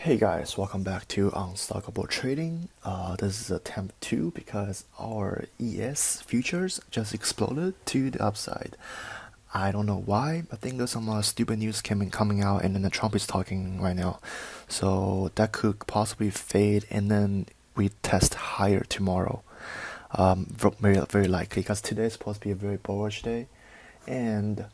Hey guys, welcome back to Unstockable Trading. This is attempt 2 because our ES futures just exploded to the upside. I don't know why. I think there's some stupid news coming out, and then the Trump is talking right now, so that could possibly fade, and then we test higher tomorrow. Very likely because today is supposed to be a very bullish day, and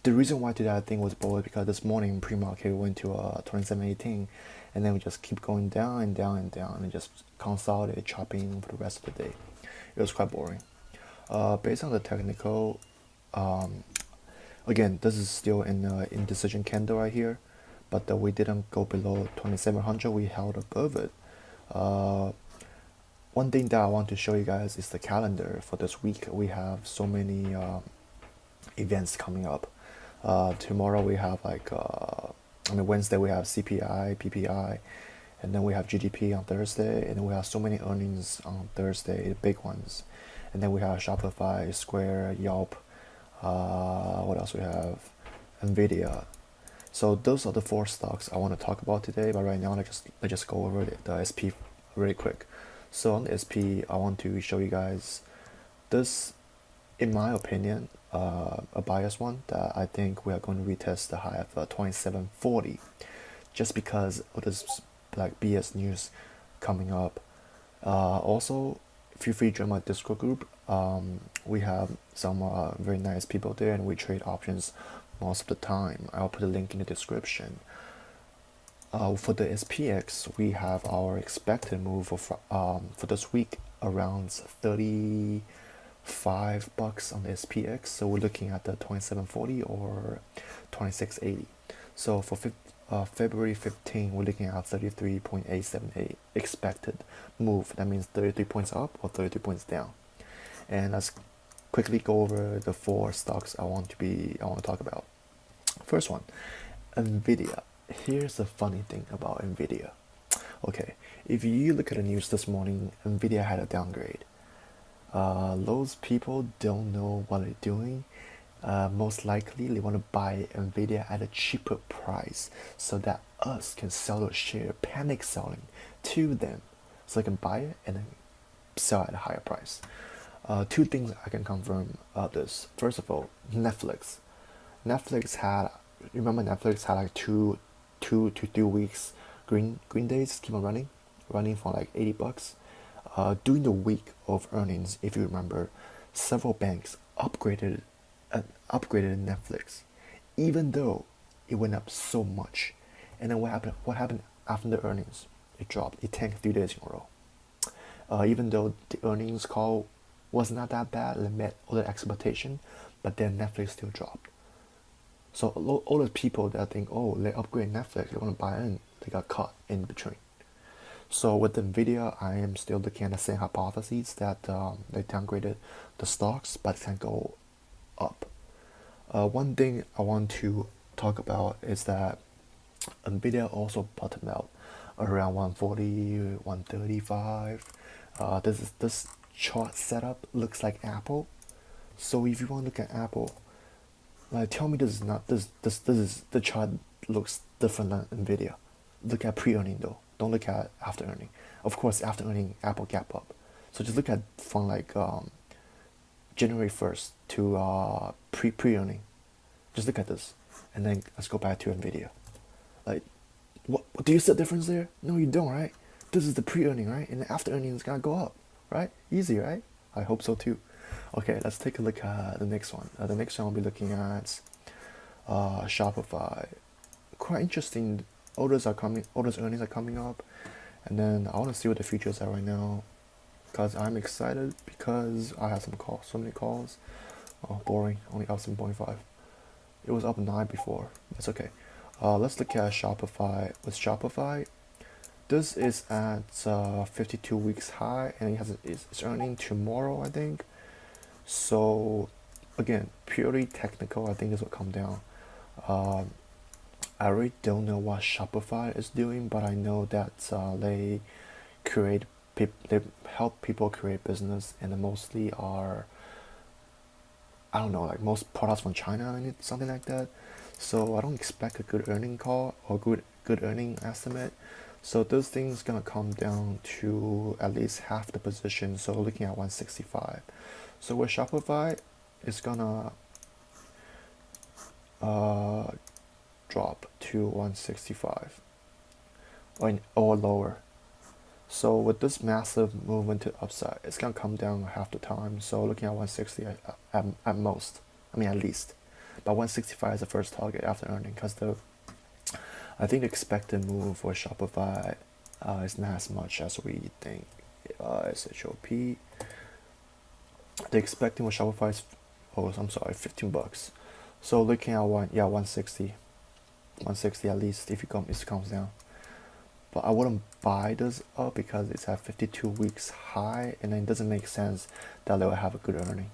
the reason why today I think was bullish because this morning pre-market went to 2718, and then we just keep going down and down and down and just consolidate chopping for the rest of the day. It was quite boring. Based on the technical, again, this is still in indecision candle right here, but we didn't go below 2700. We held above it. One thing that I want to show you guys is the calendar for this week. We have so many events coming up. Tomorrow we have Wednesday we have CPI, PPI, and then we have GDP on Thursday, and then we have so many earnings on Thursday, the big ones, and then we have Shopify, Square, YELP. What else we have? NVDA. So those are the 4 stocks I want to talk about today. But right now, let's just go over the SP really quick. So on the SP, I want to show you guys this, in my opinion, a biased one that I think we are going to retest the high of 2740, just because of this like BS news coming up. Also, feel free to join my Discord group. We have some very nice people there, and we trade options most of the time. I'll put a link in the description. For the SPX, we have our expected move for this week around $35 on the SPX. So we're looking at the 2740 or 2680. So for February 15, we're looking at 33.878 expected move. That means 33 points up or 33 points down. And let's quickly go over the 4 stocks I want to talk about. First one, NVIDIA. Here's the funny thing about NVIDIA. Okay, if you look at the news this morning, NVIDIA had a downgrade. Those people don't know what they're doing. Most likely they want to buy NVIDIA at a cheaper price so that us can sell the share, panic selling to them, so they can buy it and then sell at a higher price. 2 things I can confirm of this. First of all, Netflix. Netflix had like 2 to 3 weeks green days, keep on running for like $80. During the week of earnings, if you remember, several banks upgraded Netflix, even though it went up so much. And then what happened after the earnings? It dropped. It tanked 3 days in a row. Even though the earnings call was not that bad, it met all the expectation, but then Netflix still dropped. So all the people that think, oh, they upgrade Netflix, they want to buy in, they got caught in between. So with NVIDIA, I am still looking at the same hypotheses that they downgraded the stocks, but it can go up. One thing I want to talk about is that NVIDIA also bottomed out around 140, 135. This chart setup looks like Apple. So if you want to look at Apple, like tell me this is the chart looks different than NVIDIA. Look at pre-earning though. Don't look at after earning. Of course, after earning, Apple gap up. So just look at from like January 1st to pre-earning. Just look at this, and then let's go back to NVIDIA. Like, what do you see the difference there? No, you don't, right? This is the pre-earning, right? And the after earning is gonna go up, right? Easy, right? I hope so too. Okay, let's take a look at the next one. The next one we'll be looking at Shopify. Quite interesting. All those earnings are coming up, and then I want to see what the futures are right now, because I'm excited because I have so many calls. Oh, boring. Only up 7.5. It was up 9 before. That's okay. Let's look at Shopify. With Shopify, this is at 52 weeks high, and it's earning tomorrow, I think. So again, purely technical, I think this will come down. I really don't know what Shopify is doing, but I know that they help people create business, and they mostly are, I don't know, like most products from China and something like that. So I don't expect a good earning call or good good earning estimate. So this thing's gonna come down to at least half the position. So looking at 165. So with Shopify, it's gonna drop to 165 or lower. So with this massive movement to upside, it's gonna come down half the time. So looking at 160 at most, I mean at least. But 165 is the first target after earning, because I think the expected move for Shopify is not as much as we think. SHOP. The expecting with Shopify is, oh, I'm sorry, $15. So looking at 160 at least if it comes down. But I wouldn't buy this up because it's at 52 weeks high, and then it doesn't make sense that they will have a good earning.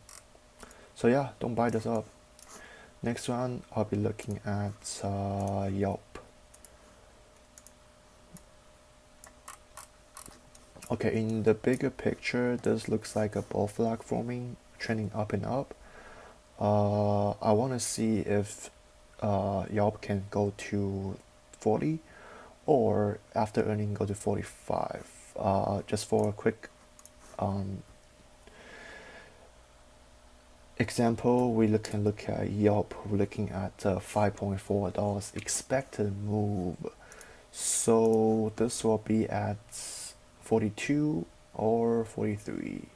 So yeah, don't buy this up. Next one, I'll be looking at YELP. Okay, in the bigger picture, this looks like a bull flag forming, trending up and up. I want to see if YELP can go to 40, or after earning go to 45. Just for a quick example, we can look at YELP. We're looking at $5.4 expected move. So this will be at 42 or 43.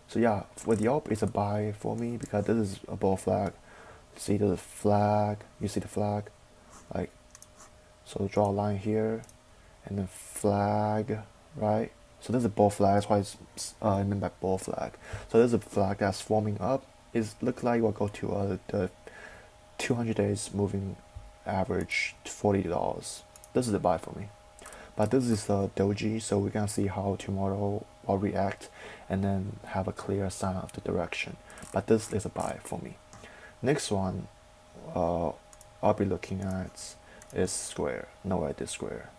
So yeah, with YELP, it's a buy for me because this is a bull flag. See the flag, you see the flag, like, so draw a line here, and then flag, right? So this is a bull flag, that's why it's I mean by bull flag. So there's a flag that's forming up. It looks like we'll go to the 200 days moving average, $40. This is a buy for me. But this is the doji, so we're gonna see how tomorrow will react and then have a clear sign of the direction. But this is a buy for me. Next one I'll be looking at is Square. No, I did Square.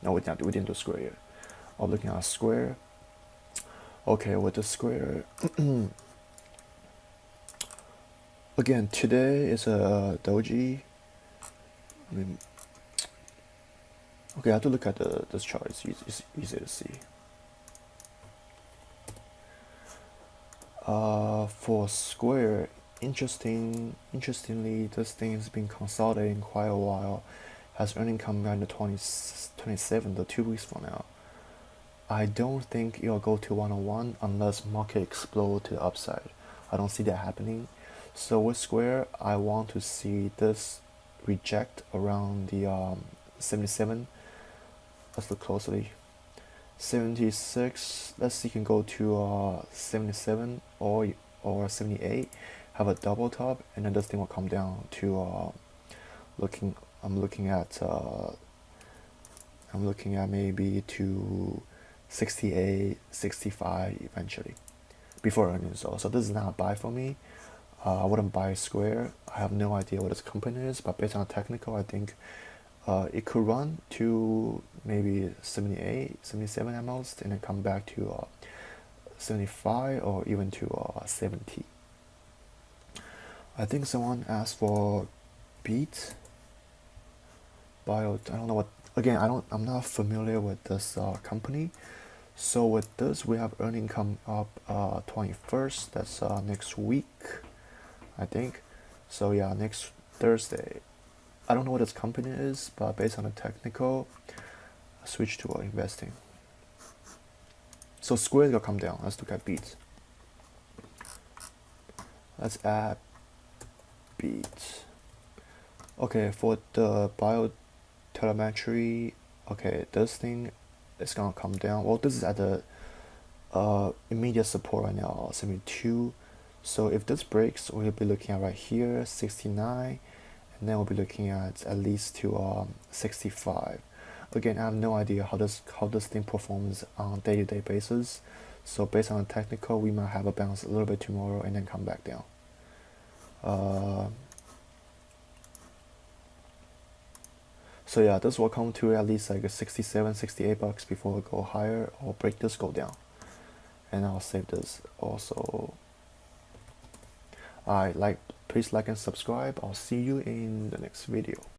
No, we didn't do Square yet. I'm looking at Square. Okay, with the Square, again, today is a doji. I mean, okay, I have to look at this chart. It's easy to see. For Square, interestingly, this thing has been consolidating quite a while. Has earning coming out in the 27th, or 2 weeks from now. I don't think it'll go to 101 unless market explode to the upside. I don't see that happening. So with Square, I want to see this reject around the 77. Let's look closely. 76. Let's see, can go to 77 or 78. Have a double top, and then this thing will come down to I'm looking at maybe to 68, 65 eventually before earnings. So this is not a buy for me. I wouldn't buy Square. I have no idea what this company is, but based on technical, I think it could run to maybe 78, 77 at most, and then come back to 75 or even to 70. I think someone asked for Beat Bio. I don't know what. Again, I'm not familiar with this company. So with this, we have earning come up 21st. That's next week, I think. So yeah, next Thursday. I don't know what this company is, but based on the technical, I switch to investing. So Square is gonna come down. Let's look at Beat. Let's add Beat. Okay, for the biotelemetry, okay, this thing is gonna come down. Well, this is at the immediate support right now, 72. So if this breaks, we'll be looking at right here, 69, and then we'll be looking at least to 65. Again, I have no idea how this thing performs on day-to-day basis. So based on the technical, we might have a bounce a little bit tomorrow and then come back down. So yeah, this will come to at least like a 67, 68 bucks before it go higher or break this, go down. And I'll save this also. Please like and subscribe. I'll see you in the next video.